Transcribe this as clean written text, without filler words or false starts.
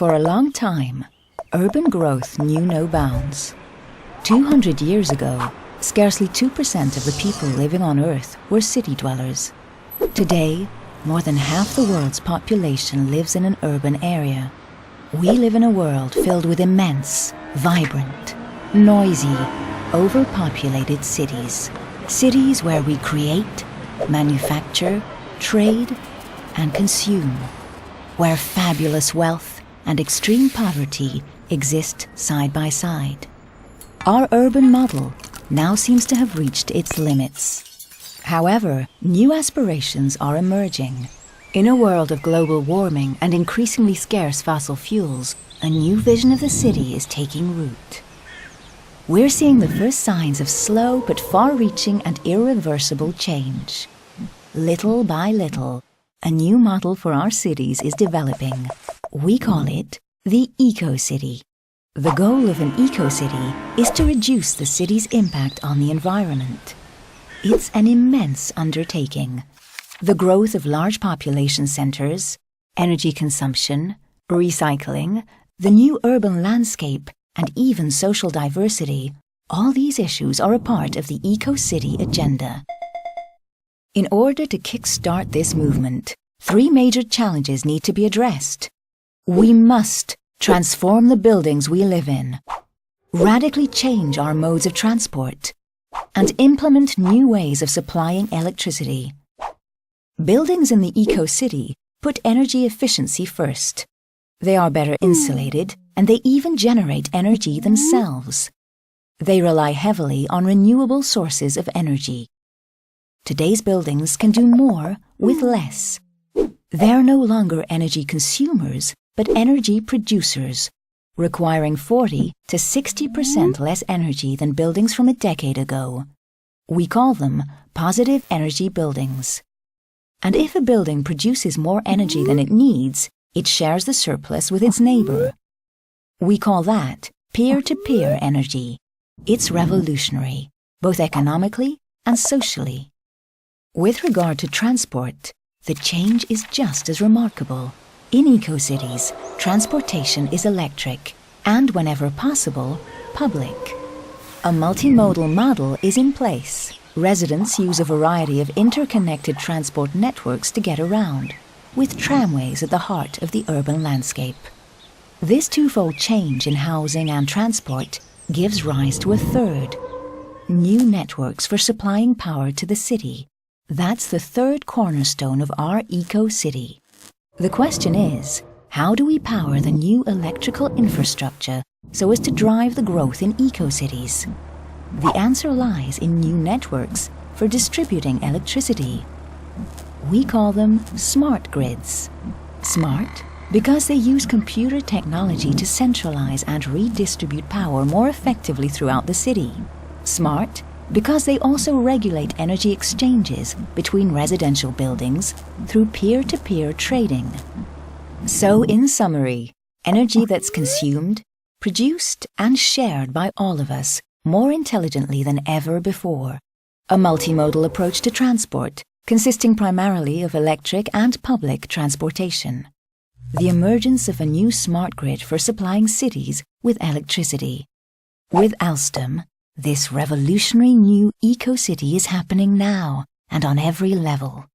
For a long time, urban growth knew no bounds. 200 years ago, scarcely 2% of the people living on Earth were city dwellers. Today, more than half the world's population lives in an urban area. We live in a world filled with immense, vibrant, noisy, overpopulated cities. Cities where we create, manufacture, trade, and consume. Where fabulous wealth and extreme poverty exist side by side. Our urban model now seems to have reached its limits. However, new aspirations are emerging. In a world of global warming and increasingly scarce fossil fuels, a new vision of the city is taking root. We're seeing the first signs of slow but far-reaching and irreversible change. Little by little, a new model for our cities is developing. We call it the Eco-City. The goal of an eco-city is to reduce the city's impact on the environment. It's an immense undertaking. The growth of large population centers, energy consumption, recycling, the new urban landscape, and even social diversity, all these issues are a part of the Eco-City agenda. In order to kickstart this movement, 3 major challenges need to be addressed. We must transform the buildings we live in, radically change our modes of transport, and implement new ways of supplying electricity. Buildings in the Eco-City put energy efficiency first. They are better insulated, and they even generate energy themselves. They rely heavily on renewable sources of energy. Today's buildings can do more with less. They're no longer energy consumers, but energy producers, requiring 40 to 60% less energy than buildings from a decade ago. We call them positive energy buildings. And if a building produces more energy than it needs, it shares the surplus with its neighbor. We call that peer-to-peer energy. It's revolutionary, both economically and socially. With regard to transport, the change is just as remarkable. In eco-cities, transportation is electric and, whenever possible, public. A multimodal model is in place. Residents use a variety of interconnected transport networks to get around, with tramways at the heart of the urban landscape. This twofold change in housing and transport gives rise to a third: new networks for supplying power to the city. That's the third cornerstone of our Eco-City. The question is, how do we power the new electrical infrastructure so as to drive the growth in eco-cities? The answer lies in new networks for distributing electricity. We call them smart grids. Smart because they use computer technology to centralize and redistribute power more effectively throughout the city. Smart because they also regulate energy exchanges between residential buildings through peer-to-peer trading. So, in summary, energy that's consumed, produced, and shared by all of us more intelligently than ever before. A multimodal approach to transport, consisting primarily of electric and public transportation. The emergence of a new smart grid for supplying cities with electricity. With Alstom, this revolutionary new eco-city is happening now and on every level.